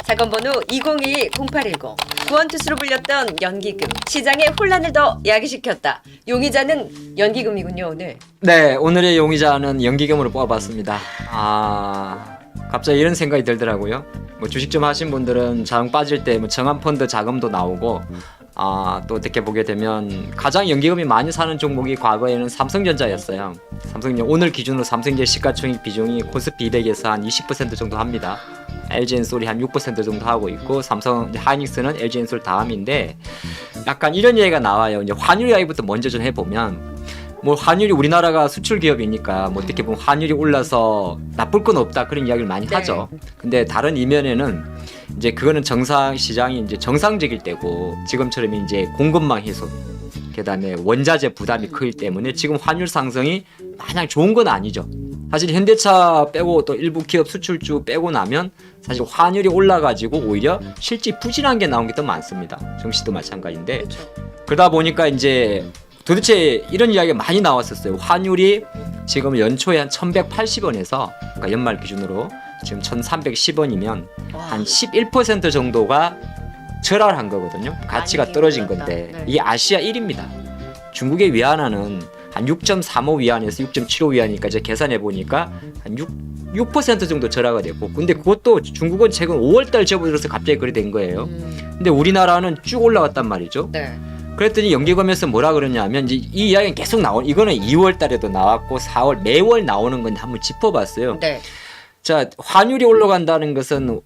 사건 번호 202-0810 구원투수로 불렸던 연기금 시장의 혼란을 더 야기시켰다. 용의자는 연기금이군요. 오늘. 네, 오늘의 용의자는 연기금으로 뽑아봤습니다. 갑자기 이런 생각이 들더라고요. 뭐 주식 좀 하신 분들은 자금 빠질 때 뭐 정한펀드 자금도 나오고 또 어떻게 보게 되면 가장 연기금이 많이 사는 종목이 과거에는 삼성전자였어요. 오늘 기준으로 삼성전자 시가총액 비중이 코스피 200에서 한 20% 정도 합니다. LG엔솔이 한 6% 정도 하고 있고 삼성 하이닉스는 LG엔솔 다음인데 약간 이런 얘기가 나와요. 이제 환율 이야기부터 먼저 좀 해보면 뭐 환율이 우리나라가 수출 기업이니까 뭐 어떻게 보면 환율이 올라서 나쁠 건 없다 그런 이야기를 많이 하죠. 근데 다른 이면에는 이제 그거는 정상 시장이 이제 정상적일 때고 지금처럼 이제 공급망 해소 그다음에 원자재 부담이 크기 때문에 지금 환율 상승이 마냥 좋은 건 아니죠. 사실 현대차 빼고 또 일부 기업 수출주 빼고 나면 사실 환율이 올라가지고 오히려 실제 부진한 게 나온 게 더 많습니다. 정시도 마찬가지인데 그렇죠. 그러다 보니까 이제 도대체 이런 이야기가 많이 나왔었어요. 환율이 지금 연초에 한 1180원에서 그러니까 연말 기준으로 지금 1310원이면 한 11% 정도가 절하한 거거든요. 가치가 떨어진 건데 네. 이게 아시아 1위입니다. 중국의 위안화는 한 6.35 위안에서 6.75 위안이니까 이제 계산해 보니까 한 6% 정도 절하가 됐고 근데 그것도 중국은 최근 5월달 접어들어서 갑자기 그래 된 거예요. 근데 우리나라는 쭉 올라갔단 말이죠. 네. 그랬더니 연기금에서 뭐라 그러냐면 이제 이 이야기는 계속 이거는 2월 달에도 나왔고 4월 매월 나오는 건데 한번 짚어봤어요. 네. 자, 환율이 올라간다는 것은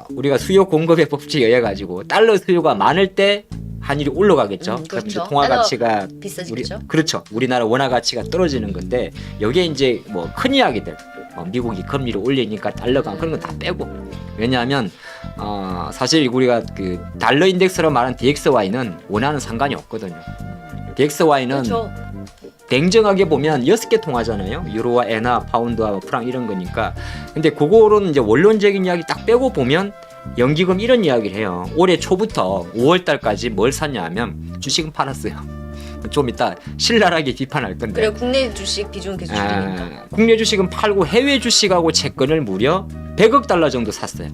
우리가 수요 공급의 법칙에 의해 가지고 달러 수요가 많을 때 환율이 올라가겠죠. 그럼 이제 그렇죠. 통화 가치가 비싸지죠. 그렇죠. 우리나라 원화 가치가 떨어지는 건데 여기에 이제 뭐 큰 이야기들 미국이 금리를 올리니까 달러가 그런 건 다 빼고 왜냐하면 사실 우리가 그 달러 인덱스로 말하는 DXY는 원화는 상관이 없거든요. DXY는 그렇죠. 냉정하게 보면 6개 통하잖아요. 유로와 엔화, 파운드와 프랑 이런 거니까. 근데 그거로는 이제 원론적인 이야기 딱 빼고 보면 연기금 이런 이야기를 해요. 올해 초부터 5월 달까지 뭘 샀냐 하면 주식은 팔았어요. 좀 이따 신랄하게 비판할 건데. 그리고 국내 주식 비중 계속 줄이니까. 국내 주식은 팔고 해외 주식하고 채권을 무려 100억 달러 정도 샀어요.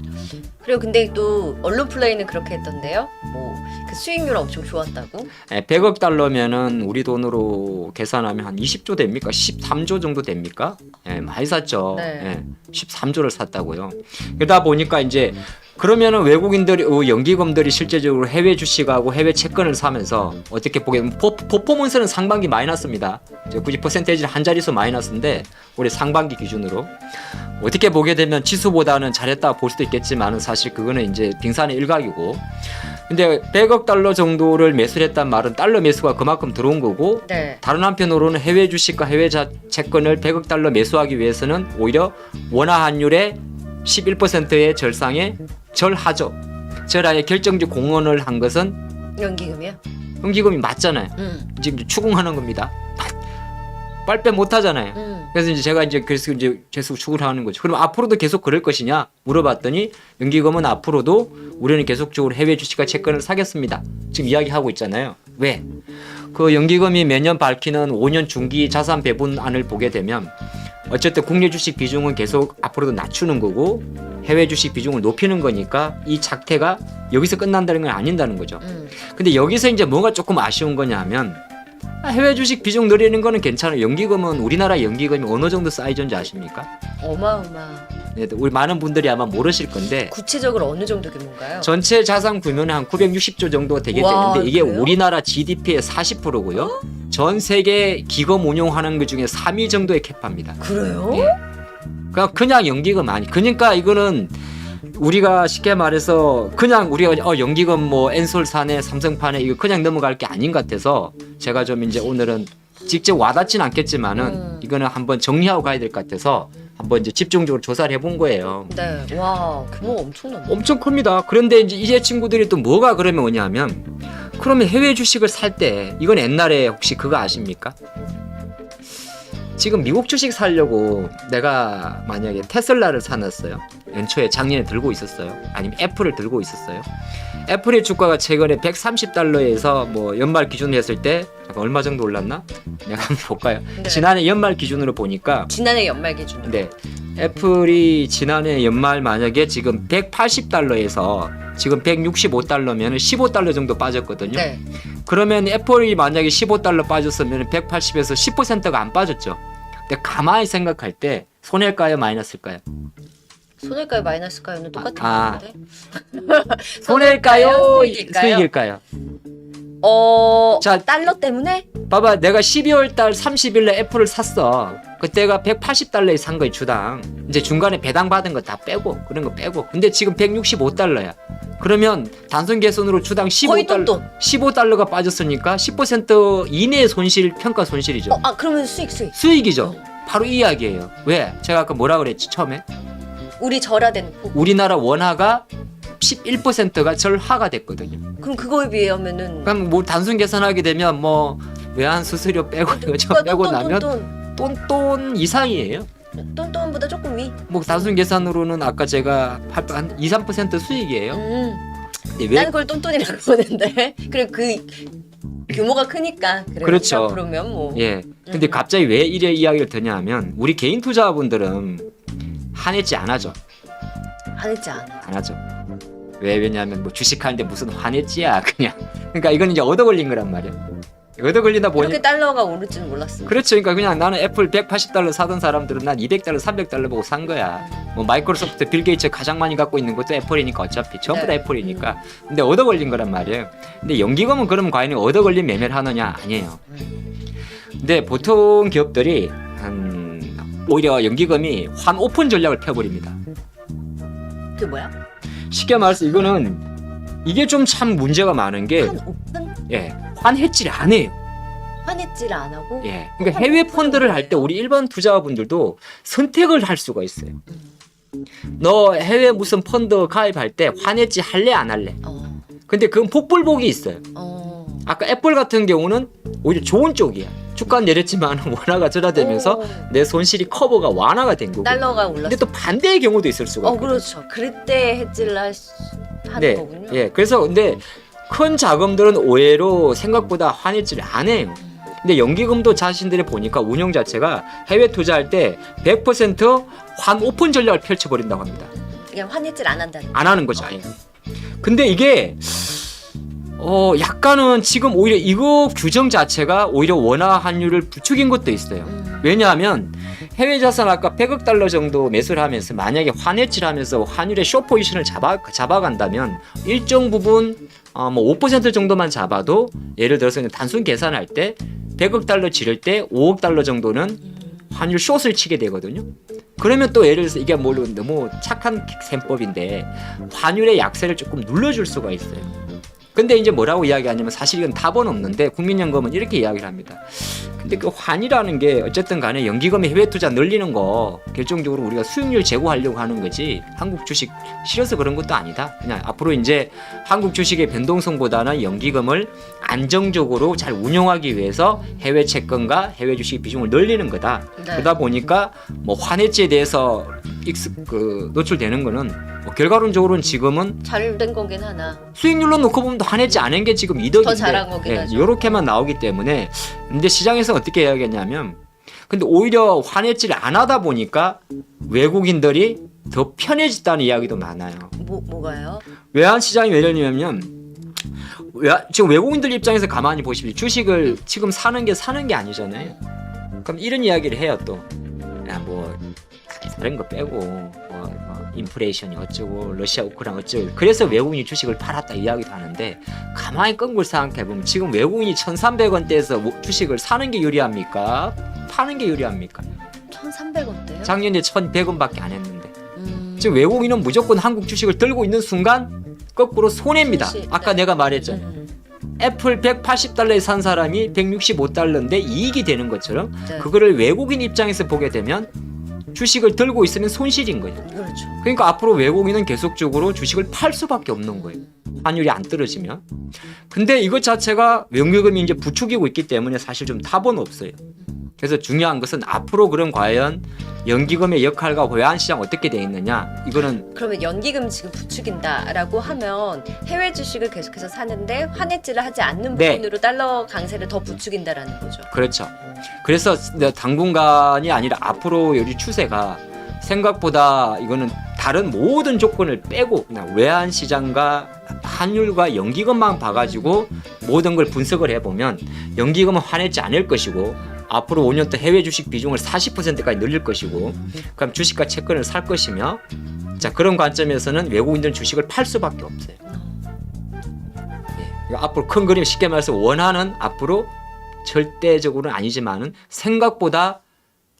그리고 근데 또 언론 플레이는 그렇게 했던데요. 뭐 그 수익률 엄청 좋았다고. 100억 달러면은 우리 돈으로 계산하면 한 20조 됩니까? 13조 정도 됩니까? 많이 샀죠. 네. 13조를 샀다고요. 그러다 보니까 이제 그러면은 외국인들이 연기금들이 실제적으로 해외 주식하고 해외 채권을 사면서 어떻게 보게 되면 퍼포먼스는 상반기 마이너스입니다. 이제 굳이 퍼센테이지는 한 자릿수 마이너스인데 올해 상반기 기준으로 어떻게 보게 되면 지수보다는 잘했다 볼 수도 있겠지만은 사실 그거는 이제 빙산의 일각이고. 근데 100억 달러 정도를 매수를 했단 말은 달러 매수가 그만큼 들어온 거고 네. 다른 한편으로는 해외 주식과 해외 채권을 100억 달러 매수하기 위해서는 오히려 원화 환율의 11%의 절상에 절하죠. 절하에 결정적 공헌을 한 것은 연기금이요? 연기금이 맞잖아요. 지금 추궁하는 겁니다. 빨빼 못 하잖아요. 그래서 이제 제가 그래서 계속 추궁을 하는 거죠. 그럼 앞으로도 계속 그럴 것이냐 물어봤더니 연기금은 앞으로도 우리는 계속적으로 해외 주식과 채권을 사겠습니다. 지금 이야기하고 있잖아요. 왜? 그 연기금이 매년 밝히는 5년 중기 자산 배분안을 보게 되면 어쨌든 국내 주식 비중은 계속 앞으로도 낮추는 거고 해외 주식 비중을 높이는 거니까 이 작태가 여기서 끝난다는 건 아닌다는 거죠. 근데 여기서 이제 뭐가 조금 아쉬운 거냐 하면 해외 주식 비중 늘리는 거는 괜찮아요. 연기금은 우리나라 연기금이 어느 정도 사이즈인지 아십니까? 어마어마. 네, 우리 많은 분들이 아마 모르실 건데 구체적으로 어느 정도 규모인가요? 전체 자산 규모는 한 960조 정도 되게 와, 되는데 이게 그래요? 우리나라 GDP의 40%고요. 전 세계 기금 운용하는 것 중에 3위 정도의 캐파입니다. 그래요? 그냥 연기금 아니. 그러니까 이거는 우리가 쉽게 말해서 그냥 우리가 연기금 뭐 엔솔 사네 삼성파네 이거 그냥 넘어갈 게 아닌 것 같아서 제가 좀 이제 오늘은 직접 와닿진 않겠지만은 이거는 한번 정리하고 가야 될 것 같아서 한번 이제 집중적으로 조사를 해본 거예요. 네. 와, 규모가 엄청난다. 엄청 큽니다. 그런데 이제 친구들이 또 뭐가 그러면 오냐면 그러면 해외 주식을 살 때 이건 옛날에 혹시 그거 아십니까? 지금 미국 주식 사려고 내가 만약에 테슬라를 사놨어요. 연초에 작년에 들고 있었어요. 아니면 애플을 들고 있었어요. 애플의 주가가 최근에 130달러에서 뭐 연말 기준으로 했을 때 얼마 정도 올랐나? 내가 한번 볼까요? 네. 지난해 연말 기준으로 보니까 지난해 연말 기준으로. 네. 애플이 지난해 연말 만약에 지금 180달러에서 지금 165달러면 15달러 정도 빠졌거든요. 네. 그러면 애플이 만약에 15달러 빠졌으면 180에서 10%가 안 빠졌죠. 근데 가만히 생각할 때 손해일까요, 마이너스일까요? 손해일까요, 마이너스일까요는 똑같은 아. 건데. 손해일까요, 수익일까요? 수익일까요? 자, 달러 때문에? 봐봐, 내가 12월 달 30일에 애플을 샀어. 그때가 180달러에 산 거야, 주당. 이제 중간에 배당 받은 거 다 빼고, 그런 거 빼고. 근데 지금 165달러야. 그러면 단순 계산으로 주당 거의 15달러, 똥돈. 15달러가 빠졌으니까 10% 이내의 손실, 평가 손실이죠. 그러면 수익. 수익이죠. 바로 이 이야기예요. 왜? 제가 아까 뭐라 그랬지, 처음에? 우리 절하된 부분. 우리나라 원화가 11%가 절하가 됐거든요. 그럼 그거에 비하면은 그럼 뭐 단순 계산하게 되면 뭐 외환 수수료 빼고 이거 저 빼고 나면 똔똔 이상이에요. 똔똔보다 조금 위. 뭐 단순 계산으로는 아까 제가 한 2, 3% 수익이에요. 근데 왜 난 그걸 똔똔이라고 보는데. 그래 그 규모가 크니까. 그래. 그렇죠. 그러면 뭐. 예. 근데 갑자기 왜 이래 이야기를 드냐면 우리 개인 투자분들은 한했지 안 하죠. 화냈지 않아. 안 하죠. 왜냐하면 뭐 주식하는데 무슨 화냈지야 그냥. 그러니까 이건 이제 얻어 걸린 거란 말이야. 얻어 걸리다 보니 이렇게 달러가 오를 줄은 몰랐어. 그렇죠. 그러니까 그냥 나는 애플 180달러 사던 사람들은 난 200달러, 300달러 보고 산 거야. 뭐 마이크로소프트 빌 게이츠 가장 많이 갖고 있는 것도 애플이니까 어차피 전부 다 네. 애플이니까. 근데 얻어 걸린 거란 말이에요. 근데 연기금은 그럼 과연 얻어 걸린 매매를 하느냐? 아니에요. 근데 보통 기업들이 오히려 연기금이 환 오픈 전략을 펴버립니다. 그게 뭐야? 쉽게 말해서 이거는 이게 좀 참 문제가 많은 게 한 오픈? 환해지를 안 해요. 화냈지를 안 하고. 그러니까 해외 펀드를 할 때 우리 일반 투자자분들도 선택을 할 수가 있어요. 너 해외 무슨 펀드 가입할 때 환해지 할래 안 할래? 근데 그건 복불복이 있어요. 아까 애플 같은 경우는 오히려 좋은 쪽이야. 주가 내렸지만 원화가 절하되면서 내 손실이 커버가 완화가 된 거고. 달러가 올랐어. 근데 또 반대의 경우도 있을 수가 있거든요. 그렇죠. 그럴 때 해지를 하는 거군요. 그래서 근데 큰 자금들은 오해로 생각보다 환해지를 안 해요. 근데 연기금도 자신들이 보니까 운영 자체가 해외 투자할 때 100% 오픈 전략을 펼쳐버린다고 합니다. 그냥 화냈지를 안 한다는. 안 하는 거죠. 아예. 근데 이게 약간은 지금 오히려 이거 규정 자체가 오히려 원화 환율을 부추긴 것도 있어요. 왜냐하면 해외 자산 아까 100억 달러 정도 매수를 하면서 만약에 환해지를 하면서 환율의 숏 포지션을 잡아간다면 일정 부분 뭐 5% 정도만 잡아도 예를 들어서 단순 계산할 때 100억 달러 지를 때 5억 달러 정도는 환율 숏을 치게 되거든요. 그러면 또 예를 들어서 이게 물론 너무 착한 셈법인데 환율의 약세를 조금 눌러줄 수가 있어요. 근데 이제 뭐라고 이야기하냐면 사실 이건 답은 없는데 국민연금은 이렇게 이야기를 합니다. 근데 그 환이라는 게 어쨌든 간에 연기금의 해외 투자 늘리는 거 결정적으로 우리가 수익률 제고하려고 하는 거지 한국 주식 싫어서 그런 것도 아니다. 그냥 앞으로 이제 한국 주식의 변동성보다는 연기금을 안정적으로 잘 운용하기 위해서 해외 채권과 해외 주식 비중을 늘리는 거다. 그러다 보니까 뭐 환해지에 대해서 노출되는 거는 결과론적으로는 지금은 잘 된 거긴 하나. 수익률로 놓고 보면 환해지 않은 게 지금 이득인데 더 잘한 거긴 하죠. 이렇게만 나오기 때문에 근데 시장에서 어떻게 이야기했냐면 근데 오히려 환해지를 안 하다 보니까 외국인들이 더 편해졌다는 이야기도 많아요. 뭐가요? 외환 시장이 왜 이러냐면 지금 외국인들 입장에서 가만히 보십시오. 주식을 지금 사는 게 아니잖아요. 그럼 이런 이야기를 해요 또. 뭐 다른 거 빼고 인플레이션이 어쩌고 러시아 우크라이나 어쩌고 그래서 외국인이 주식을 팔았다 이야기도 하는데 가만히 끙굴 생각해보면 지금 외국인이 1,300원대에서 주식을 사는 게 유리합니까? 파는 게 유리합니까? 1,300원대요? 작년에 1,100원밖에 안 했는데 지금 외국인은 무조건 한국 주식을 들고 있는 순간 거꾸로 손해입니다. 아까 내가 말했잖아요. 애플 180달러에 산 사람이 165달러인데 이익이 되는 것처럼 그거를 외국인 입장에서 보게 되면 주식을 들고 있으면 손실인 거예요. 그렇죠. 그러니까 앞으로 외국인은 계속적으로 주식을 팔 수밖에 없는 거예요. 환율이 안 떨어지면. 근데 이것 자체가 연기금이 이제 부추기고 있기 때문에 사실 좀 답은 없어요. 그래서 중요한 것은 앞으로 그럼 과연 연기금의 역할과 외환시장 어떻게 돼 있느냐 이거는 그러면 연기금 지금 부추긴다라고 하면 해외 주식을 계속해서 사는데 환해지를 하지 않는 부분으로 달러 강세를 더 부추긴다라는 거죠. 그렇죠. 그래서 당분간이 아니라 앞으로 우리 추세가 생각보다 이거는 다른 모든 조건을 빼고 그냥 외환 시장과 환율과 연기금만 봐가지고 모든 걸 분석을 해보면 연기금은 환해지 않을 것이고 앞으로 5년 때 해외 주식 비중을 40%까지 늘릴 것이고 그럼 주식과 채권을 살 것이며 자 그런 관점에서는 외국인들은 주식을 팔 수밖에 없어요. 네. 앞으로 큰 그림 쉽게 말해서 원화는 앞으로 절대적으로는 아니지만은 생각보다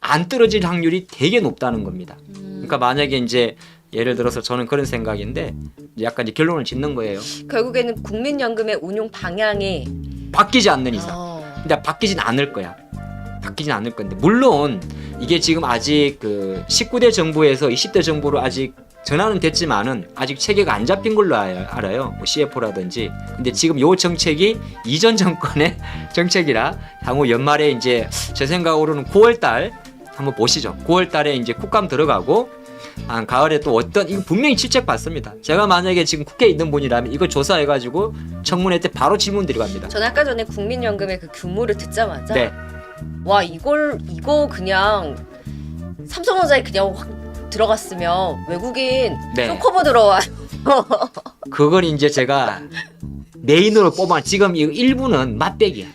안 떨어질 확률이 되게 높다는 겁니다. 그러니까 만약에 이제 예를 들어서 저는 그런 생각인데 약간 이제 결론을 짓는 거예요. 결국에는 국민연금의 운용 방향이 바뀌지 않는 이상. 근데 바뀌진 않을 거야. 바뀌진 않을 건데 물론 이게 지금 아직 그 19대 정부에서 20대 정부로 아직 전환은 됐지만은 아직 체계가 안 잡힌 걸로 알아요. 뭐 CFO라든지. 근데 지금 요 정책이 이전 정권의 정책이라 향후 연말에 이제 제 생각으로는 9월 달 한번 보시죠. 9월 달에 이제 국감 들어가고 한 가을에 또 어떤 이거 분명히 실책 받습니다. 제가 만약에 지금 국회에 있는 분이라면 이거 조사해가지고 청문회 때 바로 질문 드려갑니다. 전 아까 전에 국민연금의 그 규모를 듣자마자 네. 와 이거 그냥 삼성전자에 그냥 확 들어갔으면 외국인 네. 쇼커버 들어와. 그걸 이제 제가 메인으로 뽑아 지금 이 일부는 맛배기야.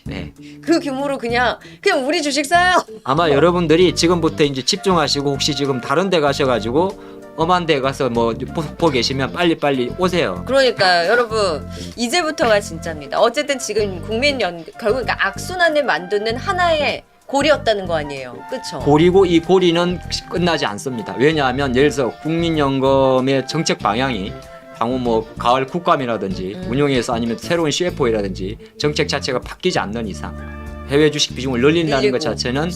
네. 그 규모로 그냥 우리 주식 사요. 아마 여러분들이 지금부터 이제 집중하시고 혹시 지금 다른 데 가셔가지고 엄한 데 가서 뭐 보고 계시면 빨리 오세요. 그러니까요, 여러분 이제부터가 진짜입니다. 어쨌든 지금 국민연금 결국 그러니까 악순환을 만드는 하나의 고리였다는 거 아니에요, 그렇죠? 고리고 이 고리는 끝나지 않습니다. 왜냐하면 예를 들어서 국민연금의 정책 방향이 향후 뭐 가을 국감이라든지 운용에서 아니면 새로운 CFO라든지 정책 자체가 바뀌지 않는 이상 해외 주식 비중을 늘린다는 것 자체는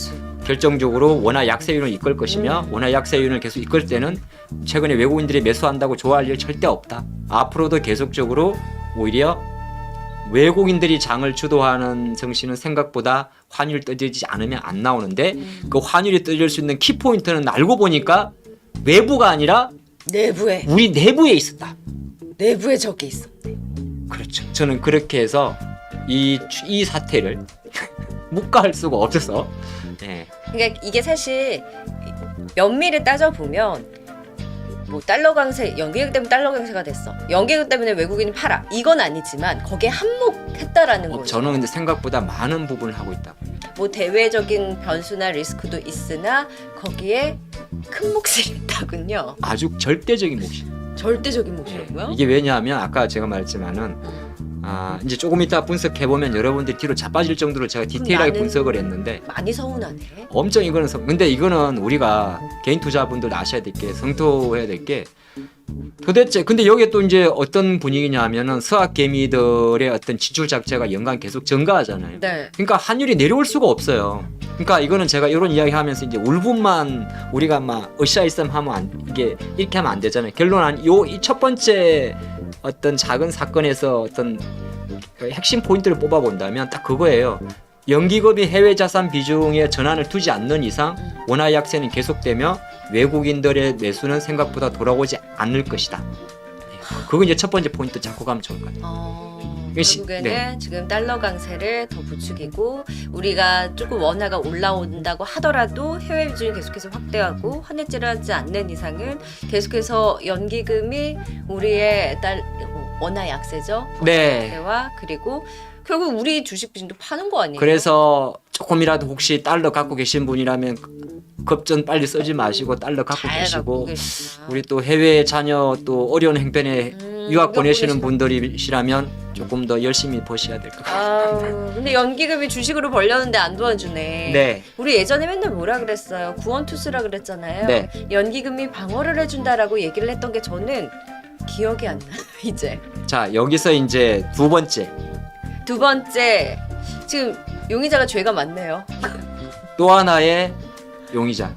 결정적으로 원화 약세윤을 이끌 것이며 원화 약세윤을 계속 이끌 때는 최근에 외국인들이 매수한다고 좋아할 일 절대 없다. 앞으로도 계속적으로 오히려 외국인들이 장을 주도하는 정신은 생각보다 환율 떨어지지 않으면 안 나오는데 그 환율이 떨어질 수 있는 키포인트는 알고 보니까 외부가 아니라 내부에 우리 내부에 있었다. 내부에 적이 있었네. 그렇죠. 저는 그렇게 해서 이 사태를 묵과할 수가 없어서 네. 그러니까 이게 사실 면밀히 따져 보면 뭐 달러 강세, 연기금 때문에 달러 강세가 됐어. 연기금 때문에 외국인이 팔아. 이건 아니지만 거기에 한몫했다라는 거죠. 저는 근데 생각보다 많은 부분을 하고 있다고. 뭐 대외적인 변수나 리스크도 있으나 거기에 큰 몫이 있다군요. 아주 절대적인 몫이. 절대적인 몫이라고요? 이게 왜냐하면 아까 제가 말했지만은 이제 조금 이따 분석해 보면 여러분들이 뒤로 자빠질 정도로 제가 디테일하게 분석을 했는데 많이 서운하네. 엄청 이거는 근데 이거는 우리가 개인 투자분들 아셔야 될 게 성토해야 될 게 도대체 근데 여기에 또 이제 어떤 분위기냐면은 서학 개미들의 어떤 지출 자체가 연간 계속 증가하잖아요. 네. 그러니까 환율이 내려올 수가 없어요. 그러니까 이거는 제가 이런 이야기 하면서 이제 울분만 우리가 막 으쌰으쌰 하면 이게 이렇게 하면 안 되잖아요. 결론은 이 첫 번째 어떤 작은 사건에서 어떤 핵심 포인트를 뽑아 본다면 딱 그거예요. 연기금이 해외 자산 비중에 전환을 두지 않는 이상 원화 약세는 계속되며 외국인들의 매수는 생각보다 돌아오지 않을 것이다. 그거 이제 첫 번째 포인트 잡고 가면 좋을 것 같아요. 결국에는 네. 지금 달러 강세를 더 부추기고 우리가 조금 원화가 올라온다고 하더라도 해외 비중이 계속해서 확대하고 환율제를 하지 않는 이상은 계속해서 연기금이 우리의 원화 약세죠. 네. 약세와 그리고 결국 우리 주식 비중도 파는 거 아니에요? 그래서 조금이라도 혹시 달러 갖고 계신 분이라면 급전 빨리 쓰지 마시고 달러 갖고 계시고 우리 또 해외 자녀 또 어려운 행편에 유학 보내시는 분들이시라면 조금 더 열심히 보셔야 될 것 같아요. 근데 연기금이 주식으로 벌렸는데 안 도와주네. 네. 우리 예전에 맨날 뭐라 그랬어요? 구원투수라 그랬잖아요. 네. 연기금이 방어를 해준다라고 얘기를 했던 게 저는 기억이 안 나요. 이제 자 여기서 이제 두 번째 지금 용의자가 죄가 많네요. 또 하나의 용의자.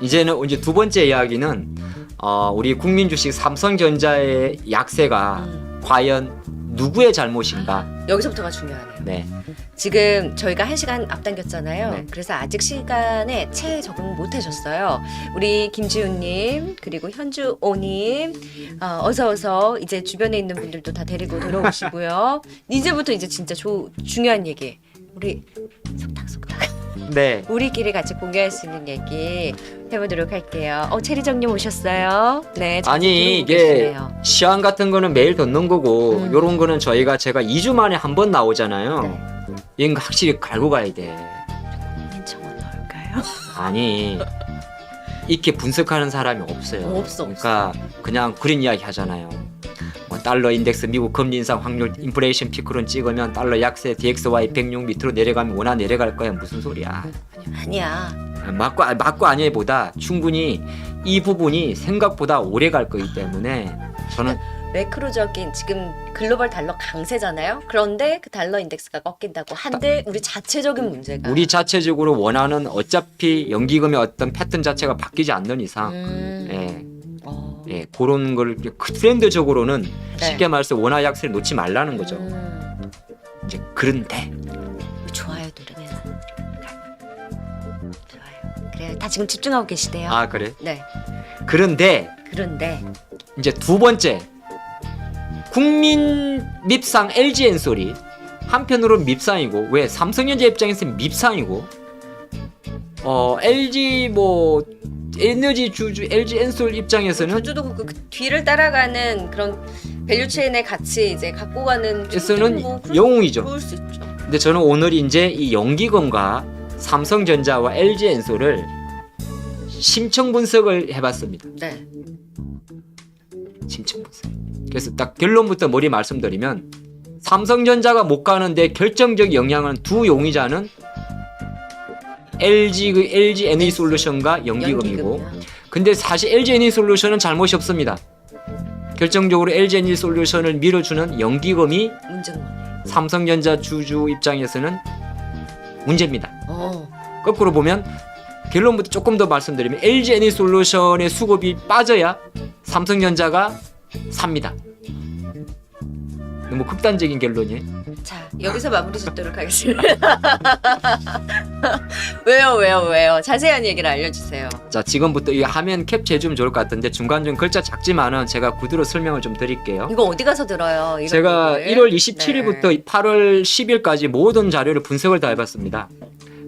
이제는 이제 두 번째 이야기는 우리 국민주식 삼성전자의 약세가 과연 누구의 잘못인가? 여기서부터가 중요하네요. 네. 지금 저희가 1시간 앞당겼잖아요. 네. 그래서 아직 시간에 채 적응 못 하셨어요. 우리 김지훈님 그리고 현주오님 어서 이제 주변에 있는 분들도 다 데리고 들어오시고요. 이제부터 이제 진짜 중요한 얘기. 우리 속닥 네. 우리끼리 같이 공유할 수 있는 얘기 해보도록 할게요. 체리정님 오셨어요. 네. 잘 아니 들어오고 이게 계시네요. 시황 같은 거는 매일 듣는 거고 요런 거는 제가 2주 만에 한 번 나오잖아요. 네. 이건 확실히 갈고 가야 돼. 민청원 넣을까요? 아니 이렇게 분석하는 사람이 없어요. 없어. 그러니까 그냥 그런 이야기 하잖아요. 뭐 달러 인덱스 미국 금리 인상 확률 인플레이션 피크론 찍으면 달러 약세 DXY 106 밑으로 내려가면 원화 내려갈 거야. 무슨 소리야. 아니야. 맞고 아니보다 충분히 이 부분이 생각보다 오래 갈 거기 때문에 저는 매크로적인 지금 글로벌 달러 강세잖아요. 그런데 그 달러 인덱스가 꺾인다고 한데 우리 자체적인 문제가 우리 자체적으로 원하는 어차피 연기금의 어떤 패턴 자체가 바뀌지 않는 이상 예, 예, 그런 걸 트렌드적으로는 네. 쉽게 말해서 원화 약세를 놓지 말라는 거죠. 이제 그런데 좋아요 누르면 좋아요. 그래요. 다 지금 집중하고 계시대요. 아 그래? 네. 그런데 이제 두 번째 국민 밉상 LG 엔솔이 한편으로 밉상이고 왜 삼성전자 입장에서는 밉상이고 LG 뭐 에너지 주주 LG 엔솔 입장에서는 주주도 그 뒤를 따라가는 그런 밸류체인의 가치 이제 갖고 가는 에서는 뭐 영웅이죠. 좋을 수 있죠. 근데 저는 오늘 이제 이 연기금과 삼성전자와 LG 엔솔을 심층 분석을 해봤습니다. 네. 심층 분석. 그래서 딱 결론부터 머리 말씀드리면 삼성전자가 못 가는데 결정적 영향은 두 용의자는 LG 에너지솔루션과 연기금이고 근데 사실 LG 에너지솔루션은 잘못이 없습니다. 결정적으로 LG 에너지솔루션을 밀어주는 연기금이 문제인 거네. 삼성전자 주주 입장에서는 문제입니다. 거꾸로 보면 결론부터 조금 더 말씀드리면 LG 에너지솔루션의 수급이 빠져야 삼성전자가 삽니다. 너무 극단적인 결론이에요. 자 여기서 마무리 짓도록 하겠습니다. 왜요? 자세한 얘기를 알려주세요. 자 지금부터 이 화면 캡처해주면 좋을 것 같은데 중간 좀 글자 작지만은 제가 구두로 설명을 좀 드릴게요. 이거 어디 가서 들어요? 이런 제가 거를? 1월 27일부터 8월 10일까지 모든 자료를 분석을 다 해봤습니다.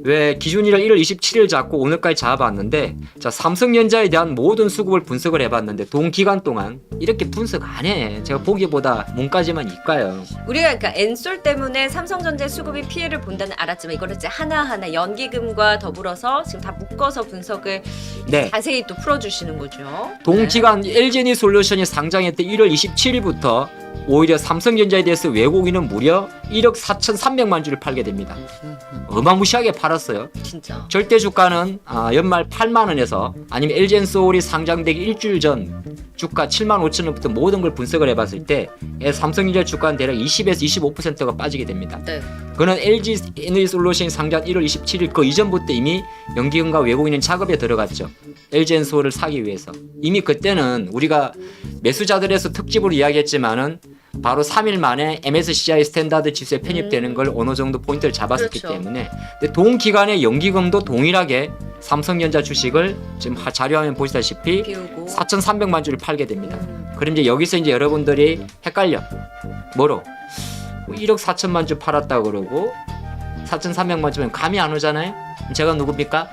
왜 기준일을 1월 27일 잡고 오늘까지 잡아봤는데 자 삼성전자에 대한 모든 수급을 분석을 해봤는데 동기간 동안 이렇게 분석 안 해. 제가 보기보다 몸까지만 이까요. 우리가 그러니까 엔솔 때문에 삼성전자 수급이 피해를 본다는 알았지만 이거를 이제 하나하나 연기금과 더불어서 지금 다 묶어서 분석을 네. 자세히 또 풀어주시는 거죠. 동기간 LG에너지솔루션이 상장했던 1월 27일부터 오히려 삼성전자에 대해서 외국인은 무려 1억 4,300만 주를 팔게 됩니다. 어마무시하게 팔았어요. 진짜. 절대 주가는 연말 8만 원에서 아니면 LG엔솔이 상장되기 일주일 전 주가 7만 5천 원부터 모든 걸 분석을 해봤을 때 삼성전자 주가는 대략 20에서 25%가 빠지게 됩니다. 네. 그는 LG 에너지솔루션이 상장 1월 27일 그 이전부터 이미 연기금과 외국인은 작업에 들어갔죠. LG엔솔을 사기 위해서. 이미 그때는 우리가 매수자들에서 특집으로 이야기했지만은 바로 3일 만에 MSCI 스탠다드 지수에 편입되는 걸 어느 정도 포인트를 잡았었기 그렇죠. 때문에 근데 동기간에 연기금도 동일하게 삼성전자 주식을 지금 자료화면 보시다시피 비우고 4,300만 주를 팔게 됩니다. 그럼 이제 여기서 이제 여러분들이 헷갈려. 뭐로? 1억 4천만 주 팔았다 그러고 4,300만 주면 감이 안 오잖아요. 그럼 제가 누굽니까?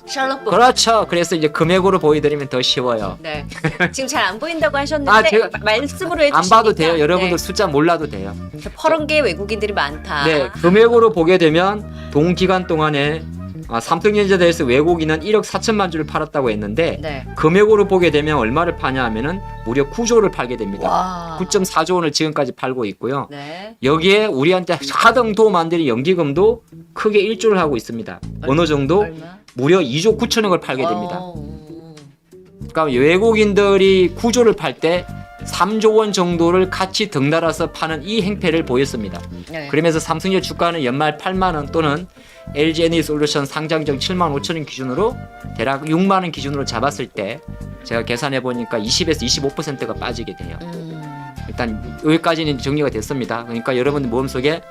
셜록 홈. 그렇죠. 그래서 이제 금액으로 보여드리면 더 쉬워요. 네. 지금 잘 안 보인다고 하셨는데 제가 말씀으로 해주시니까 안 봐도 돼요. 여러분들 네. 숫자 몰라도 돼요. 퍼런 게 외국인들이 많다. 네, 금액으로 보게 되면 동기간 동안에 삼성전자에 대해서 외국인은 1억 4천만 주를 팔았다고 했는데 네. 금액으로 보게 되면 얼마를 파냐 하면은 무려 9조를 팔게 됩니다. 와. 9.4조 원을 지금까지 팔고 있고요. 네. 여기에 우리한테 하등 도움 안 되는 연기금도 크게 1조를 하고 있습니다. 어느 정도? 얼마? 무려 2조 9천억을 팔게 됩니다. 어. 그러니까 외국인들이 9조를 팔 때 3조 원 정도를 같이 덩달아서 파는 이 행태를 보였습니다. 네. 그러면서 삼성전자 주가는 연말 8만 원 또는 LG 에너지솔루션 상장정 7만 5천 원 기준으로 대략 6만 원 기준으로 잡았을 때 제가 계산해 보니까 20에서 25%가 빠지게 돼요. 일단 여기까지는 정리가 됐습니다. 그러니까 여러분들 마음속에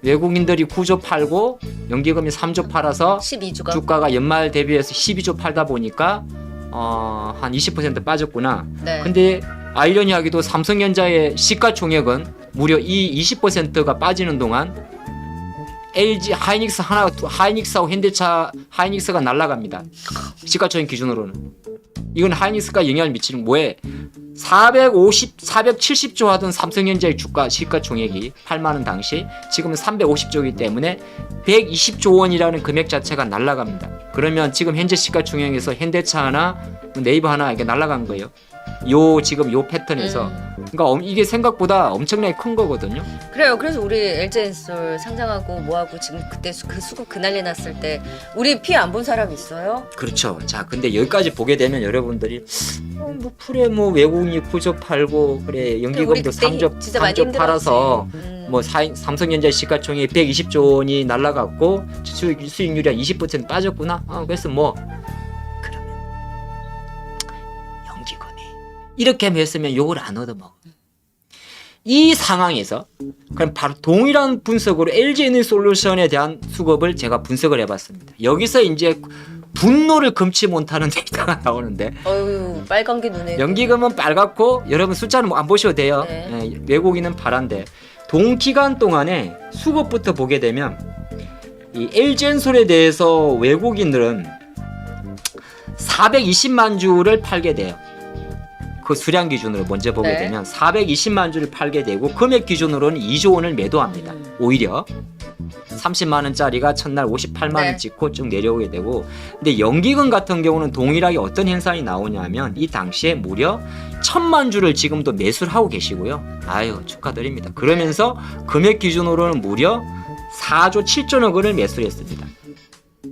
외국인들이 9조 팔고 연기금이 3조 팔아서 12주가 주가가 연말 대비해서 12조 팔다 보니까 한 20% 빠졌구나. 네. 근데 아이러니하게도 삼성전자의 시가총액은 무려 이 20%가 빠지는 동안 LG 하이닉스하고 현대차 하이닉스가 날아갑니다. 시가총액 기준으로는. 이건 하이닉스가 영향을 미치는 뭐에 470조 하던 삼성전자의 주가 시가총액이 8만 원 당시 지금은 350조이기 때문에 120조 원이라는 금액 자체가 날아갑니다. 그러면 지금 현재 시가총액에서 현대차 하나, 네이버 하나 이게 날아간 거예요. 지금 요 패턴에서. 그러니까 이게 생각보다 엄청나게 큰 거거든요. 그래요. 그래서 우리 LG엔솔 상장하고 뭐하고 지금 그때 그 수급 그 난리 났을 때 우리 피해 안 본 사람 있어요? 그렇죠. 자, 근데 여기까지 보게 되면 여러분들이 뭐 풀에 뭐 외국인이 9조 팔고 그래 연기금도 3조 팔아서 뭐 삼성전자 시가총액 120조 원이 날라갔고 수익률이 한 20% 빠졌구나. 그래서 뭐 그러면 연기금이 이렇게 했으면 욕을 안 얻어먹어. 이 상황에서 그럼 바로 동일한 분석으로 LG에너지솔루션에 대한 수급을 제가 분석을 해봤습니다. 여기서 이제 분노를 금치 못하는 데이터가 나오는데 어휴 빨간 게 눈에 연기금은 빨갛고 여러분 숫자는 안 보셔도 돼요. 네. 외국인은 파란데 동기간 동안에 수급부터 보게 되면 이 LG엔솔에 대해서 외국인들은 420만 주를 팔게 돼요. 그 수량 기준으로 먼저 보게 되면 420만 주를 팔게 되고 금액 기준으로는 2조 원을 매도합니다. 오히려 30만 원짜리가 첫날 58만 원 찍고 쭉 내려오게 되고, 근데 연기금 같은 경우는 동일하게 어떤 현상이 나오냐면 이 당시에 무려 1000만 주를 지금도 매수를 하고 계시고요. 아유 축하드립니다. 그러면서 금액 기준으로는 무려 4조 7천억 원을 매수를 했습니다.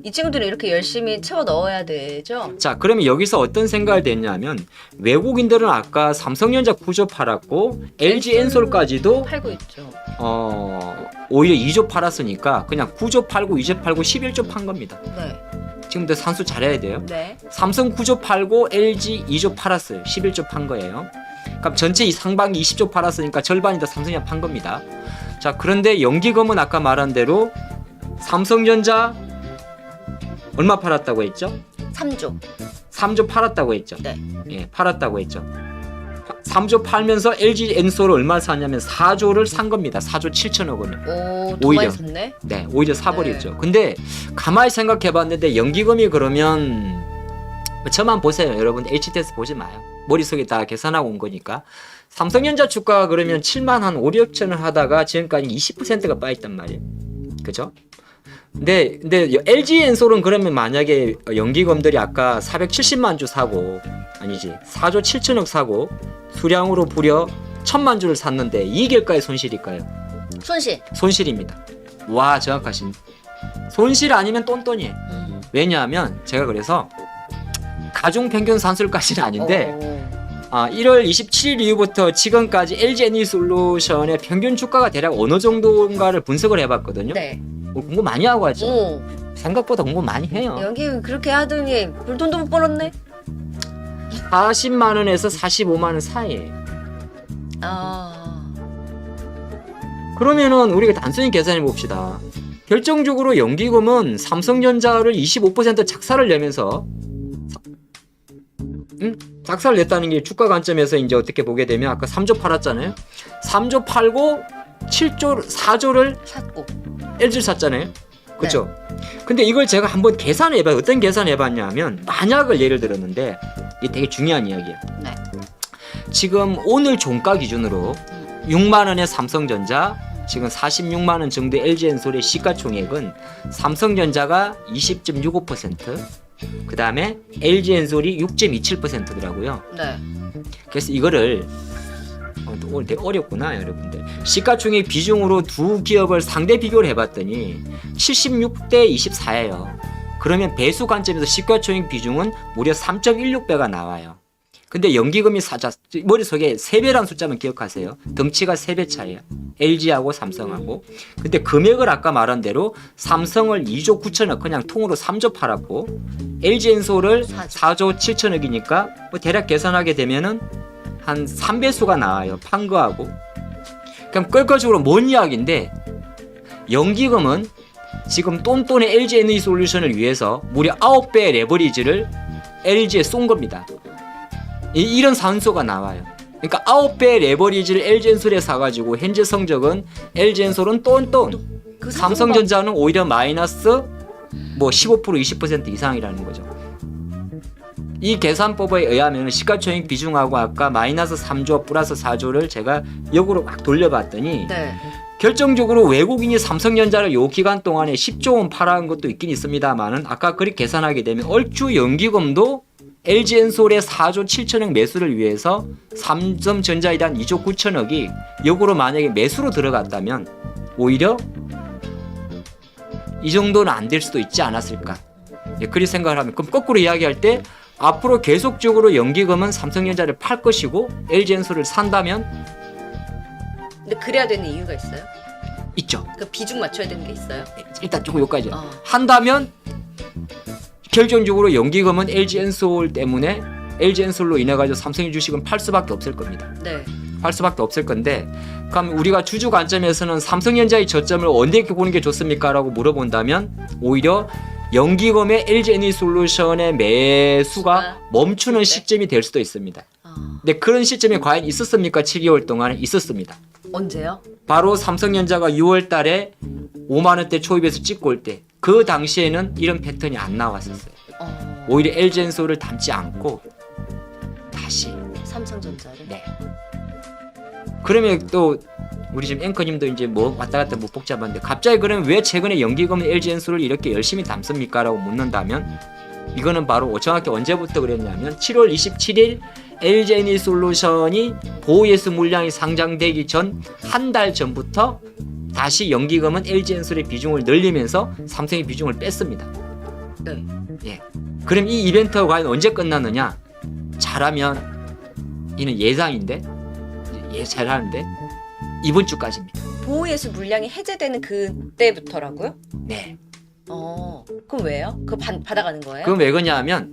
이 친구들은 이렇게 열심히 채워 넣어야 되죠. 자, 그러면 여기서 어떤 생각을 했냐면 외국인들은 아까 삼성전자 9조 팔았고 LG엔솔까지도 팔고 있죠. 오히려 2조 팔았으니까 그냥 9조 팔고 2조 팔고 11조 판 겁니다. 네. 지금부터 산수 잘해야 돼요. 네. 삼성 9조 팔고 LG 2조 팔았어요. 11조 판 거예요. 그럼 전체 이 상반기 20조 팔았으니까 절반이 다 삼성전자 판 겁니다. 자, 그런데 연기금은 아까 말한 대로 삼성전자 얼마 팔았다고 했죠? 3조. 3조 팔았다고 했죠. 네. 예, 팔았다고 했죠. 3조 팔면서 LG엔솔을 얼마 샀냐면 4조를 산 겁니다. 4조 7천억 원을. 오, 더 오히려. 많이 샀네. 네, 오히려 사버렸죠. 근데 가만히 생각해봤는데 연기금이 그러면 저만 보세요. 여러분 HTS 보지 마요. 머릿속에 다 계산하고 온 거니까. 삼성전자 주가가 그러면 7만 한 5, 6천을 하다가 지금까지 20%가 빠졌단 말이에요. 그죠? 근데 LG엔솔은 그러면 만약에 연기금들이 아까 470만 주 사고 아니지 4조 7천억 사고 수량으로 부려 1000만 주를 샀는데 이익일까요 손실일까요? 손실입니다. 와 정확하십니다. 손실 아니면 똔똔이에요. 왜냐하면 제가 그래서 가중평균 산술까지는 아닌데 1월 27일 이후부터 지금까지 LG에너지솔루션의 평균 주가가 대략 어느 정도인가를 분석을 해봤거든요. 네. 공부 많이 하고 하죠. 오. 생각보다 공부 많이 해요. 연기 그렇게 하더니 불돈도 못 벌었네. 40만 원에서 45만 원 사이에. 그러면은 우리가 단순히 계산해 봅시다. 결정적으로 연기금은 삼성전자를 25% 작사를 내면서 작사를 냈다는 게 주가 관점에서 이제 어떻게 보게 되면 아까 3조 팔았잖아요. 3조 팔고 4조를 샀고 LG를 샀잖아요. 그렇죠? 근데 이걸 제가 한번 계산해봐요. 어떤 계산해봤냐면 만약을 예를 들었는데 이게 되게 중요한 이야기예요. 네. 지금 오늘 종가 기준으로 6만 원의 삼성전자 지금 46만 원 정도의 LG엔솔의 시가총액은 삼성전자가 20.65%, 그 다음에 LG엔솔이 6.27%더라고요. 네. 그래서 이거를 오늘 되게 어렵구나 여러분들. 시가총액 비중으로 두 기업을 상대 비교를 해봤더니 76대 24예요. 그러면 배수 관점에서 시가총액 비중은 무려 3.16배가 나와요. 근데 연기금이 머릿속에 3배라는 숫자만 기억하세요. 덩치가 3배 차이에요. LG하고 삼성하고. 근데 금액을 아까 말한 대로 삼성을 2조 9천억 그냥 통으로 3조 팔았고 LG엔솔을 4조 7천억이니까 뭐 대략 계산하게 되면은 한 3배수가 나와요. 판 거하고. 그럼 결과적으로 뭔 이야기인데 연기금은 지금 똔똔의 LG에너지솔루션을 위해서 무려 9배의 레버리지를 LG에 쏜 겁니다. 이런 산소가 나와요. 그러니까 9배의 레버리지를 LG엔솔에 사가지고 현재 성적은 LG엔솔은 똔똔 그 삼성전자는 오히려 마이너스 뭐 15% 20% 이상이라는 거죠. 이 계산법에 의하면 시가총액 비중하고 아까 마이너스 3조 플러스 4조를 제가 역으로 막 돌려봤더니 네. 결정적으로 외국인이 삼성전자를 요 기간 동안에 10조 원 팔아간 것도 있긴 있습니다만은 아까 그렇게 계산하게 되면 얼추 연기금도 LG엔솔의 4조 7천억 매수를 위해서 삼성전자에 대한 2조 9천억이 역으로 만약에 매수로 들어갔다면 오히려 이 정도는 안 될 수도 있지 않았을까. 예, 그리 생각을 하면 그럼 거꾸로 이야기할 때 앞으로 계속적으로 연기금은 삼성전자를 팔 것이고 LG엔솔을 산다면 근데 그래야 되는 이유가 있어요? 있죠. 그 비중 맞춰야 되는 게 있어요? 일단 조금 여기까지 어. 한다면 결정적으로 연기금은 LG엔솔 때문에 LG엔솔로 인해 가지고 삼성의 주식은 팔 수밖에 없을 겁니다. 네. 팔 수밖에 없을 건데 그럼 우리가 주주 관점에서는 삼성전자의 저점을 언제 보는 게 좋습니까? 라고 물어본다면 오히려 연기금의 LG에너지솔루션의 매수가 멈추는 시점이 될 수도 있습니다. 근데 그런 시점이 과연 있었습니까? 7개월 동안 있었습니다. 언제요? 바로 삼성전자가 6월 달에 5만 원대 초입에서 찍고 올 때 그 당시에는 이런 패턴이 안 나왔었어요. 오히려 LG엔솔을 담지 않고 다시 삼성전자를. 네. 그러면 또 우리 지금 앵커님도 이제 뭐 왔다 갔다 뭐 복잡한데 갑자기 그러면 왜 최근에 연기금은 LG엔솔을 이렇게 열심히 담습니까? 라고 묻는다면 이거는 바로 정확히 언제부터 그랬냐면 7월 27일 LG에너지솔루션이 보이에스 물량이 상장되기 전 한 달 전부터 다시 연기금은 LG엔솔의 비중을 늘리면서 삼성의 비중을 뺐습니다. 네. 예. 그럼 이 이벤트가 과연 언제 끝나느냐? 잘하면 이는 예상인데 잘하는데 이번 주까지입니다. 보호예수 물량이 해제되는 그때부터라고요? 네. 그럼 왜요? 그거 받아가는 거예요? 그럼 왜 그러냐면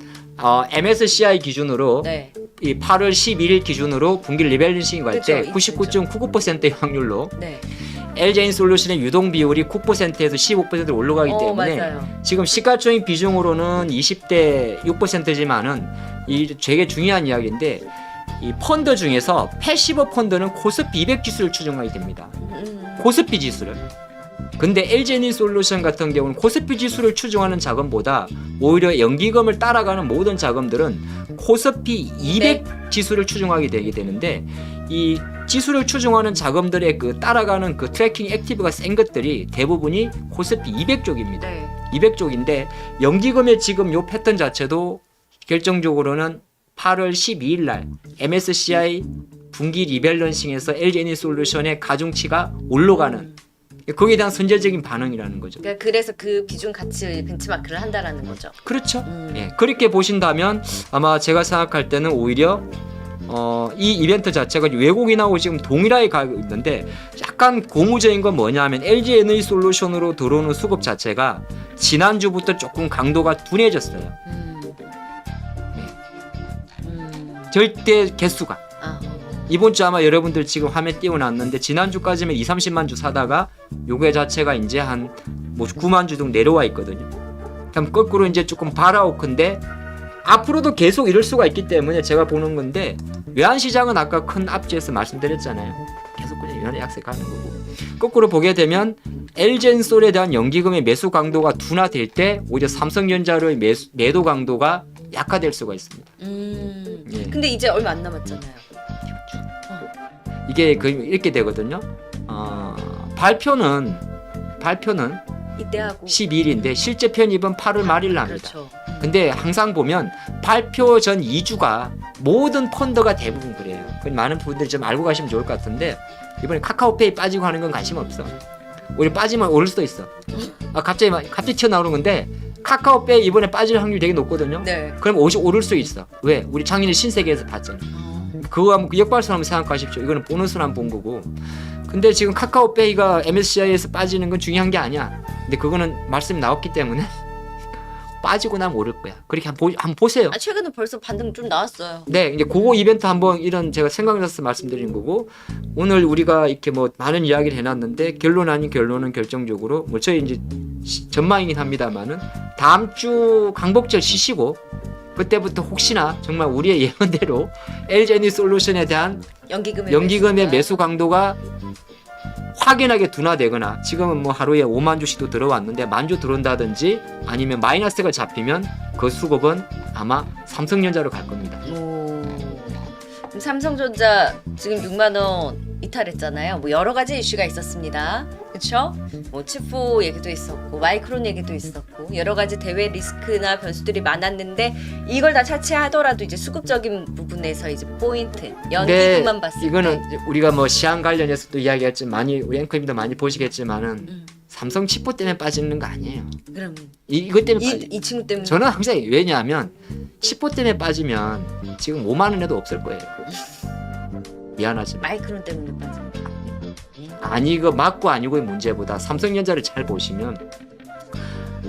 MSCI 기준으로 네. 이 8월 11일 기준으로 분기 리밸런싱 갈 때 그쵸, 99.99%의 확률로 네. LG에너지솔루션의 유동 비율이 9%에서 15%로 올라가기 때문에 맞아요. 지금 시가총액 비중으로는 20대 6%지만은 이 되게 중요한 이야기인데 이 펀드 중에서 패시브 펀드는 코스피 200 지수를 추정하게 됩니다. 코스피 지수를. 근데 LG에너지솔루션 같은 경우는 코스피 지수를 추정하는 자금보다 오히려 연기금을 따라가는 모든 자금들은 코스피 200 지수를 추정하게 되게 되는데 이 지수를 추정하는 자금들의 그 따라가는 그 트래킹 액티브가 센 것들이 대부분이 코스피 200쪽입니다. 네. 200쪽인데 연기금의 지금 요 패턴 자체도 결정적으로는 8월 12일 날 MSCI 분기 리밸런싱에서 LG에너지솔루션의 가중치가 올라가는 거기에 대한 선제적인 반응이라는 거죠. 그래서 그 비중 가치 벤치마크를 한다라는 거죠. 그렇죠. 예, 그렇게 보신다면 아마 제가 생각할 때는 오히려 이 이벤트 자체가 외국인하고 지금 동일하게 가고 있는데 약간 고무적인 건 뭐냐면 LG에너지솔루션으로 들어오는 수급 자체가 지난주부터 조금 강도가 둔해졌어요. 절대 개수가 이번 주 아마 여러분들 지금 화면 띄워놨는데 지난주까지면 2-30만 주 사다가 요게 자체가 이제 한 뭐 9만 주 정도 내려와 있거든요. 그럼 거꾸로 이제 조금 바라오크인데 앞으로도 계속 이럴 수가 있기 때문에 제가 보는 건데 외환시장은 아까 큰 앞지에서 말씀드렸잖아요. 계속 그냥 이런 약세 가는 거고 거꾸로 보게 되면 LG엔솔에 대한 연기금의 매수 강도가 둔화될 때 오히려 삼성전자의 매도 강도가 약화될 수가 있습니다. 예. 근데 이제 얼마 안 남았잖아요. 이게 이렇게 되거든요. 발표는 이때 하고 12일인데 실제 편입은 8월 말일 납니다. 그렇죠. 근데 항상 보면 발표 전 2주가 모든 펀드가 대부분 그래요. 많은 분들이 좀 알고 가시면 좋을 것 같은데 이번에 카카오페이 빠지고 하는 건 관심 없어. 우리 빠지면 오를 수도 있어. 갑자기 튀어나오는 건데 카카오페이 이번에 빠질 확률이 되게 높거든요. 네. 그럼 오를 수 있어. 왜? 우리 작년에 신세계에서 봤잖아. 그거 한번 역발상 한번 생각하십시오. 이거는 보너스로 한번 본 거고. 근데 지금 카카오페이가 MSCI에서 빠지는 건 중요한 게 아니야. 근데 그거는 말씀이 나왔기 때문에 빠지고 나면 오를 거야. 그렇게 한번 보세요. 최근에 벌써 반등 좀 나왔어요. 네, 이제 그거 이벤트 한번 이런 제가 생각나서 말씀드리는 거고 오늘 우리가 이렇게 뭐 많은 이야기를 해놨는데 결론 아닌 결론은 결정적으로 뭐 저희 이제 전망이긴 합니다만은 다음 주 광복절 쉬시고 그때부터 혹시나 정말 우리의 예언대로 LG에너지솔루션에 대한 연기금의 매수 강도가 확연하게 둔화되거나 지금은 뭐 하루에 5만 주씩도 들어왔는데 1만 주 들어온다든지 아니면 마이너스가 잡히면 그 수급은 아마 삼성전자로 갈 겁니다. 오. 그럼 삼성전자 지금 6만 원 이탈했잖아요. 뭐 여러 가지 이슈가 있었습니다. 그렇죠? 뭐 칩4 얘기도 있었고 마이크론 얘기도 있었고 여러 가지 대외 리스크나 변수들이 많았는데 이걸 다 차치하더라도 이제 수급적인 부분에서 이제 포인트 연기금만 봤을 이거는 때 이제 우리가 뭐 시황 관련해서도 이야기했지만 많이 우리 앵커님도 많이 보시겠지만은 음. 삼성 칩포 때문에 빠지는 거 아니에요. 그럼 이것 때문에 빠지. 이 친구 때문에 저는 항상 왜냐하면 칩포 때문에 빠지면 지금 5만 원에도 없을 거예요. 미안하지만 마이크론 때문에 빠진 거. 아니 이거 맞고 아니고의 문제보다 삼성전자를 잘 보시면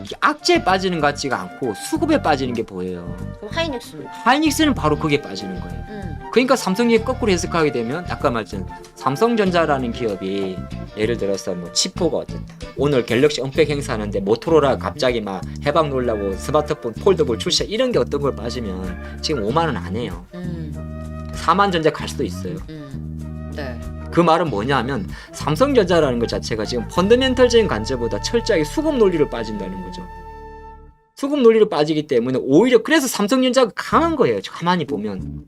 이게 악재에 빠지는 것 같지가 않고 수급에 빠지는 게 보여요. 그럼 하이닉스. 하이닉스는 바로 거기에 빠지는 거예요. 그러니까 삼성이 거꾸로 해석하게 되면 아까 말했던 삼성전자라는 기업이 예를 들어서 뭐 칩포가 어쨌다. 오늘 갤럭시 언백 행사하는데 모토로라 갑자기 막 해방 놀라고 스마트폰 폴더블 출시 이런 게 어떤 걸 빠지면 지금 5만 원 안 해요. 4만 전자 갈 수도 있어요. 네. 그 말은 뭐냐면 삼성전자라는 것 자체가 지금 펀더멘털적인 관점보다 철저하게 수급 논리로 빠진다는 거죠. 수급 논리로 빠지기 때문에 오히려 그래서 삼성전자가 강한 거예요. 가만히 보면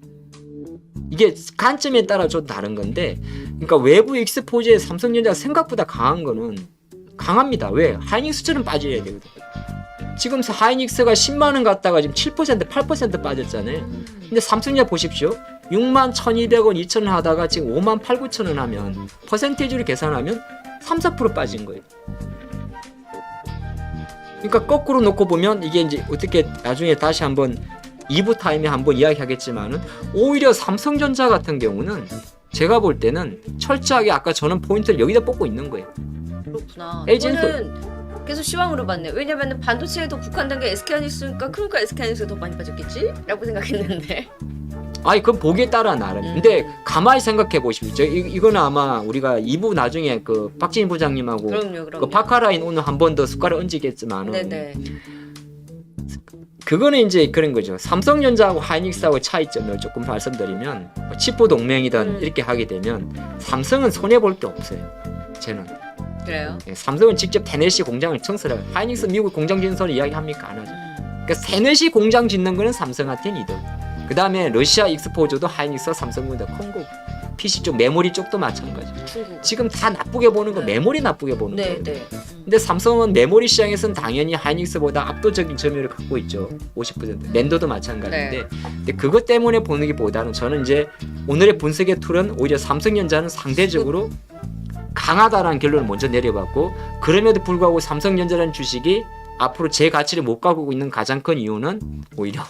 이게 관점에 따라 좀 다른 건데, 그러니까 외부 익스포즈에 삼성전자가 생각보다 강한 거는 강합니다. 왜? 하이닉스처럼 빠져야 되거든. 지금 하이닉스가 10만 원 갔다가 지금 7%, 8% 빠졌잖아요. 근데 삼성전자 보십시오. 6만 1,200원, 2,000원 하다가 지금 5만 8, 9천 원 하면 퍼센테이지로 계산하면 3, 4% 빠진 거예요. 그러니까 거꾸로 놓고 보면 이게 이제 어떻게 나중에 다시 한번 2부 타임에 한번 이야기하겠지만은 오히려 삼성전자 같은 경우는 제가 볼 때는 철저하게 아까 저는 포인트를 여기다 뽑고 있는 거예요. 그렇구나. 에이전트. 이거는 계속 시황으로 봤네. 왜냐면 반도체에도 국한된 게 SK하이닉스니까 그러니까 SK하이닉스가 더 많이 빠졌겠지? 라고 생각했는데. 아니 그건 보기에 따라 나름. 근데 가만히 생각해 보십시오. 이거는 아마 우리가 2부 나중에 그 박진희 부장님하고 그럼요. 그 파카라인 오늘 한 번 더 숟가락 얹기겠지만은 네네. 그거는 이제 그런 거죠. 삼성전자하고 하이닉스하고 차이점을 조금 말씀드리면 뭐 칩포 동맹이든 이렇게 하게 되면 삼성은 손해 볼 게 없어요. 쟤는. 그래요? 예, 삼성은 직접 테네시 공장을 청소를 하고 하이닉스 미국 공장 짓는 소리 이야기합니까? 안 하죠. 그러니까 테네시 공장 짓는 거는 삼성한테는 이득. 그 다음에 러시아 익스포저도 하이닉스와 삼성보다 큰 거고 PC 쪽 메모리 쪽도 마찬가지. 중국. 지금 다 나쁘게 보는 거 메모리 나쁘게 보는 거예요. 네. 근데 삼성은 메모리 시장에서는 당연히 하이닉스보다 압도적인 점유율을 갖고 있죠. 50%. 랜더도 마찬가지인데 근데 그것 때문에 보는 게 보다는 저는 이제 오늘의 분석의 툴은 오히려 삼성전자는 상대적으로 강하다라는 결론을 먼저 내려봤고, 그럼에도 불구하고 삼성전자라는 주식이 앞으로 제 가치를 못 가고 있는 가장 큰 이유는 오히려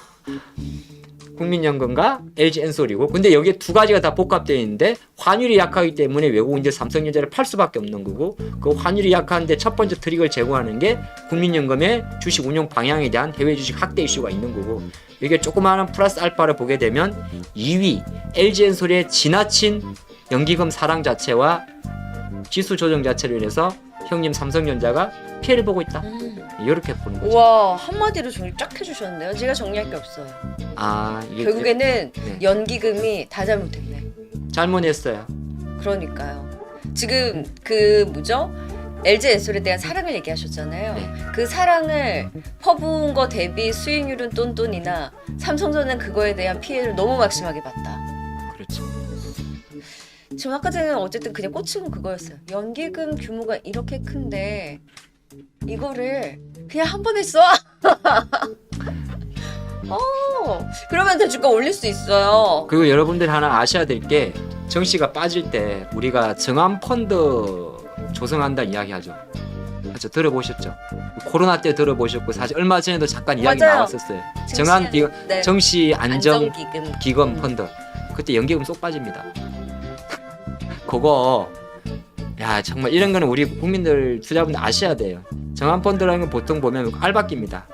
국민연금과 LG 엔솔이고, 근데 여기에 두 가지가 다 복합되어 있는데 환율이 약하기 때문에 외국인들 삼성전자를 팔 수밖에 없는 거고, 그 환율이 약한데 첫 번째 트릭을 제공하는 게 국민연금의 주식 운용 방향에 대한 해외 주식 확대 이슈가 있는 거고, 이게 조그마한 플러스 알파를 보게 되면 2위 LG 엔솔의 지나친 연기금 사랑 자체와 지수 조정 자체로 인해서 형님 삼성전자가 피해를 보고 있다. 이렇게 보는 거죠. 와, 한마디로 정리 쫙 해주셨는데요. 제가 정리할 게 없어요. 아, 이게 결국에는 네. 연기금이 다 잘못했네. 잘못했어요. 그러니까요. 지금 그 뭐죠? LG 엔솔에 대한 사랑을 얘기하셨잖아요. 네. 그 사랑을 퍼부은 거 대비 수익률은 똔똔이나 삼성전자는 그거에 대한 피해를 너무 막심하게 봤다. 그렇죠. 지금 아까 전에 어쨌든 그냥 꽂힌 건 그거였어요. 연기금 규모가 이렇게 큰데 이거를 그냥 한 번에 써. 그러면 대주가 올릴 수 있어요. 그리고 여러분들 하나 아셔야 될 게, 정시가 빠질 때 우리가 정한 펀드 조성한다 이야기하죠. 그렇죠. 들어보셨죠? 코로나 때 들어보셨고 사실 얼마 전에도 잠깐 이야기 맞아요. 나왔었어요. 정한 네. 정시 안정 안정기금. 기금 펀드. 그때 연기금 쏙 빠집니다. 그거 야 정말 이런 거는 우리 국민들 투자분들 아셔야 돼요. 정한 펀드라는 건 보통 보면 알박기입니다.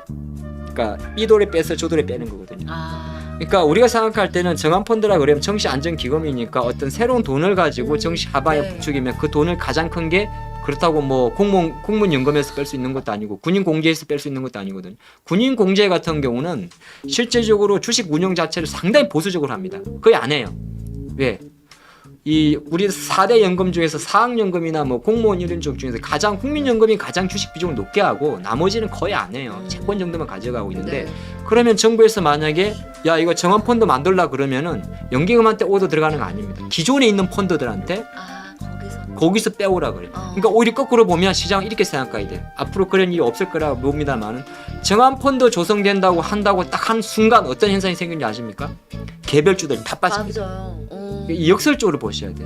그러니까 이 돌에 빼서 저 돌에 빼는 거거든요. 그러니까 우리가 생각할 때는 정한 펀드라 그러면 정시 안정 기금이니까 어떤 새로운 돈을 가지고 정시 하방에 네. 부추기면 그 돈을 가장 큰 게 그렇다고 뭐 국문연금에서 뺄 수 있는 것도 아니고 군인공제에서 뺄 수 있는 것도 아니거든요. 군인공제 같은 경우는 실제적으로 주식 운용 자체를 상당히 보수적으로 합니다. 거의 안 해요. 왜? 이 우리 4대 연금 중에서 사학연금이나 뭐 공무원 이런 쪽 중에서 가장 국민연금이 가장 주식 비중을 높게 하고 나머지는 거의 안 해요. 채권 정도만 가져가고 있는데 네. 그러면 정부에서 만약에 야 이거 정환펀드 만들라 그러면은 연기금한테 오더 들어가는 거 아닙니다. 기존에 있는 펀드들한테 거기서 빼오라 그래. 그러니까 오히려 거꾸로 보면 시장 이렇게 생각해야 돼. 앞으로 그런 일이 없을 거라고 봅니다만은 정환펀드 조성된다고 한다고 딱 한 순간 어떤 현상이 생긴지 아십니까? 개별주들이 다 빠집니다. 맞아요. 역설적으로 보셔야 돼.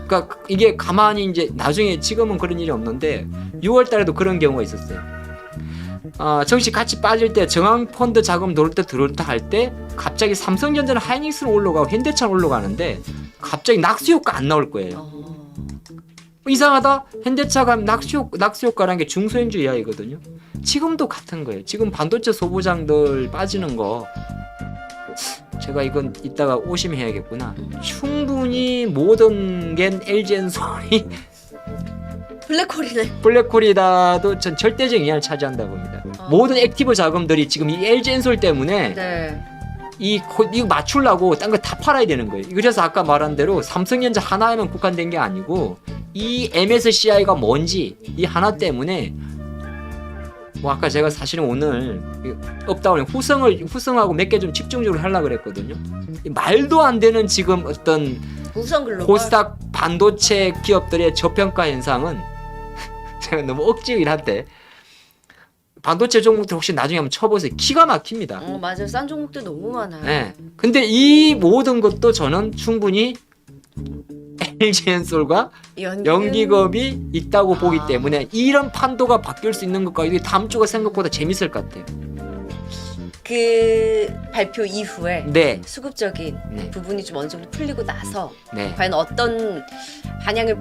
그러니까 이게 가만히 이제 나중에 지금은 그런 일이 없는데 6월 달에도 그런 경우가 있었어요. 정시 같이 빠질 때 정황펀드 자금 들어올때 할 때 갑자기 삼성전자는 하이닉스는 올라가고 현대차는 올라가는데 갑자기 낙수 효과 안 나올 거예요. 이상하다. 현대차가 낙수 효과라는 게 중소형주 이하이거든요. 지금도 같은 거예요. 지금 반도체 소부장들 빠지는 거 제가 이건 이따가 오시면 해야겠구나. 충분히 모든 게 LG엔솔이 블랙홀이네. 블랙홀이다도 전 절대적인 영향을 차지한다고 봅니다. 모든 액티브 자금들이 지금 이 LG엔솔 때문에 네. 이거 맞추려고 딴 거 다 팔아야 되는 거예요. 그래서 아까 말한 대로 삼성전자 하나에만 국한된 게 아니고 이 MSCI가 뭔지 이 하나 때문에 뭐 아까 제가 사실은 오늘 업다운에 후성하고 몇 개 좀 집중적으로 하려고 그랬거든요. 말도 안 되는 지금 어떤 우선 글로벌 코스닥 반도체 기업들의 저평가 현상은 제가 너무 억지긴 한데 반도체 종목들 혹시 나중에 한번 쳐보세요. 기가 막힙니다. 맞아요. 싼 종목들 너무 많아요. 네. 근데 이 모든 것도 저는 충분히 LG엔솔과 연기금이 있다고 보기 때문에 이런 판도가 바뀔 수 있는 것과 이게 다음 주가 생각보다 재밌을 것 같아요. 그 발표 이후에 네. 수급적인 네. 부분이 좀 어느 정도 풀리고 나서 네. 과연 어떤 반향을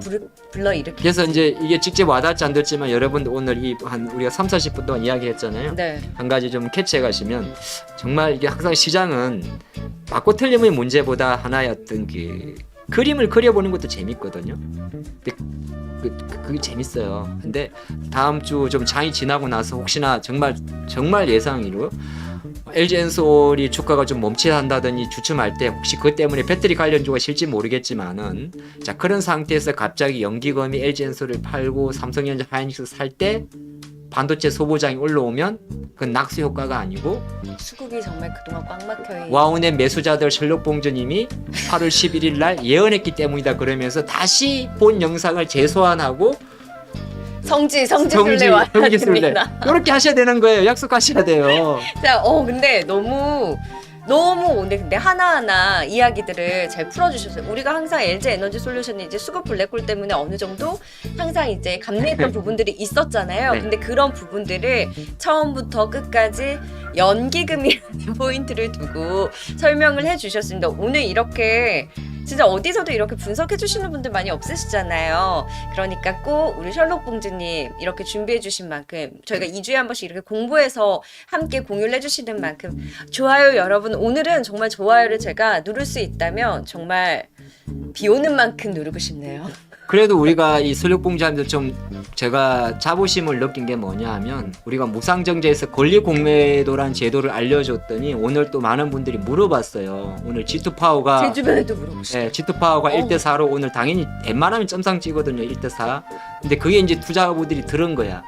불러일으킬지. 그래서 이제 이게 직접 와닿지 않았지만 여러분들 오늘 우리가 3-40분 동안 이야기했잖아요. 네. 한 가지 좀 캐치해 가시면 정말 이게 항상 시장은 맞고 틀림의 문제보다 하나의 어떤 그 그림을 그려보는 것도 재밌거든요. 근데 그게 재밌어요. 근데 다음 주 좀 장이 지나고 나서 혹시나 정말 예상으로 LG엔솔이 주가가 좀 멈칫한다더니 주춤할 때 혹시 그것 때문에 배터리 관련주가 실지 모르겠지만은 자 그런 상태에서 갑자기 연기금이 LG엔솔을 팔고 삼성전자 하이닉스 살 때 반도체 소보장이 올라오면 그건 낙수 효과가 아니고 수급이 정말 그동안 꽉 막혀있는 와운의 매수자들 셜록봉주님이 8월 11일 날 예언했기 때문이다 그러면서 다시 본 영상을 재소환하고 성지순례 와야 됩니다. 이렇게 하셔야 되는 거예요. 약속하셔야 돼요. 자, 근데 너무 오늘 근데 하나하나 이야기들을 잘 풀어주셨어요. 우리가 항상 LG 에너지 솔루션이 이제 수급 블랙홀 때문에 어느 정도 항상 이제 감내했던 부분들이 있었잖아요. 네. 근데 그런 부분들을 처음부터 끝까지 연기금이라는 포인트를 두고 설명을 해주셨습니다. 오늘 이렇게 진짜 어디서도 이렇게 분석해 주시는 분들 많이 없으시잖아요. 그러니까 꼭 우리 셜록 봉주님 이렇게 준비해 주신 만큼 저희가 2주에 한 번씩 이렇게 공부해서 함께 공유를 해주시는 만큼 좋아요 여러분. 오늘은 정말 좋아요를 제가 누를 수 있다면 정말 비 오는 만큼 누르고 싶네요. 그래도 우리가 이 설력봉지하면서 좀 제가 자부심을 느낀 게 뭐냐 하면 우리가 무상정제에서 권리공매도라는 제도를 알려줬더니 오늘 또 많은 분들이 물어봤어요. 오늘 G2파워가 제 주변에도 물어보시죠. 네, G2파워가 1대4로 오늘 당연히 웬만하면 점상 찍거든요. 1대4. 근데 그게 이제 투자자분들이 들은 거야.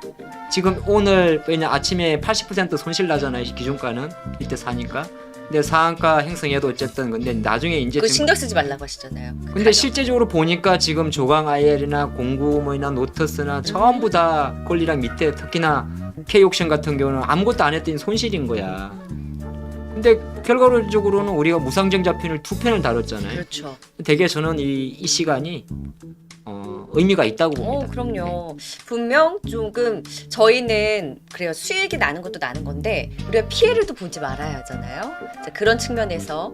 지금 오늘 왜냐 아침에 80% 손실 나잖아요. 기준가는 1대4니까. 근데 상한가 형성해도 어쨌든 근데 나중에 이제 그 신경 쓰지 말라고 하시잖아요. 근데 실제적으로 보니까 지금 조강 IL이나 공구뭐나 노터스나 전부 다 권리랑 밑에 특히나 K옥션 같은 경우는 아무것도 안 했더니 손실인 거야. 근데 결과적으로는 우리가 무상증자편을 2편을 다뤘잖아요. 그렇죠. 되게 저는 이 시간이 의미가 있다고 봅니다. 그럼요. 분명 조금 저희는 그래요. 수익이 나는 것도 나는 건데 우리가 피해를 또 보지 말아야 하잖아요. 자, 그런 측면에서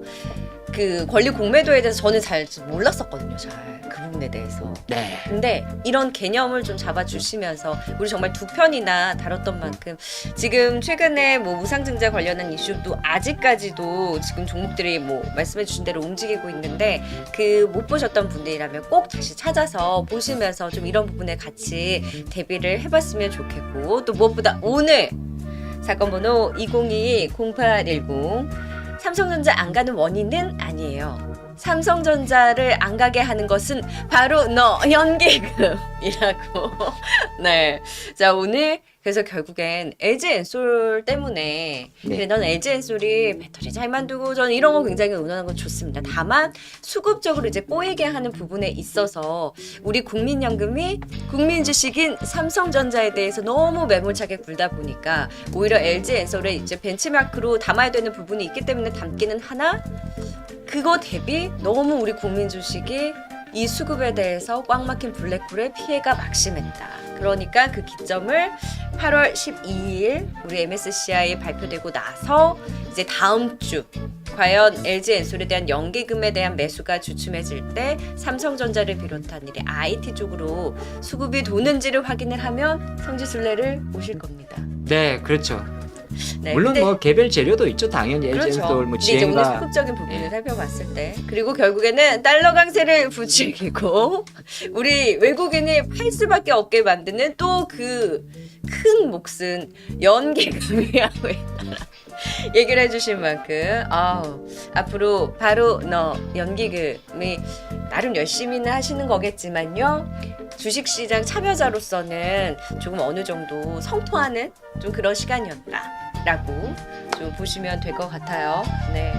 그 권리 공매도에 대해서 저는 잘 몰랐었거든요. 잘 그 부분에 대해서. 네. 근데 이런 개념을 좀 잡아주시면서 우리 정말 2편이나 다뤘던 만큼 지금 최근에 뭐 무상증자 관련한 이슈도 아직까지도 지금 종목들이 뭐 말씀해주신 대로 움직이고 있는데 그 못 보셨던 분들이라면 꼭 다시 찾아서 보시면서 좀 이런 부분에 같이 대비를 해봤으면 좋겠고 또 무엇보다 오늘 사건 번호 2022-0810 삼성전자 안 가는 원인은 아니에요. 삼성전자를 안 가게 하는 것은 바로 너 연기금이라고. 네. 자, 오늘 그래서 결국엔 LG 엔솔 때문에 네. 그래, 넌 LG 엔솔이 배터리 잘 만들고 저는 이런 거 굉장히 응원하는 건 좋습니다. 다만 수급적으로 이제 꼬이게 하는 부분에 있어서 우리 국민연금이 국민 주식인 삼성전자에 대해서 너무 매몰차게 굴다 보니까 오히려 LG 엔솔에 이제 벤치마크로 담아야 되는 부분이 있기 때문에 담기는 하나 그거 대비 너무 우리 국민 주식이 이 수급에 대해서 꽉 막힌 블랙홀의 피해가 막심했다. 그러니까 그 기점을 8월 12일 우리 MSCI 발표되고 나서 이제 다음 주 과연 LG 엔솔에 대한 연기금에 대한 매수가 주춤해질 때 삼성전자를 비롯한 일이 IT 쪽으로 수급이 도는지를 확인을 하면 성지순례를 오실 겁니다. 네, 그렇죠. 네, 물론 근데 뭐 개별 재료도 있죠. 당연히 LG 그렇죠. 엔솔 뭐 근데 이제 오늘 지행과 수급적인 부분을 네. 살펴봤을 때 그리고 결국에는 달러 강세를 부추기고 우리 외국인이 팔 수밖에 없게 만드는 또 그 큰 몫은 연기금이라고 얘기를 해주신 만큼 앞으로 바로 너 연기금이 나름 열심히는 하시는 거겠지만요. 주식시장 참여자로서는 조금 어느 정도 성토하는 좀 그런 시간이었다라고 좀 보시면 될 것 같아요. 네.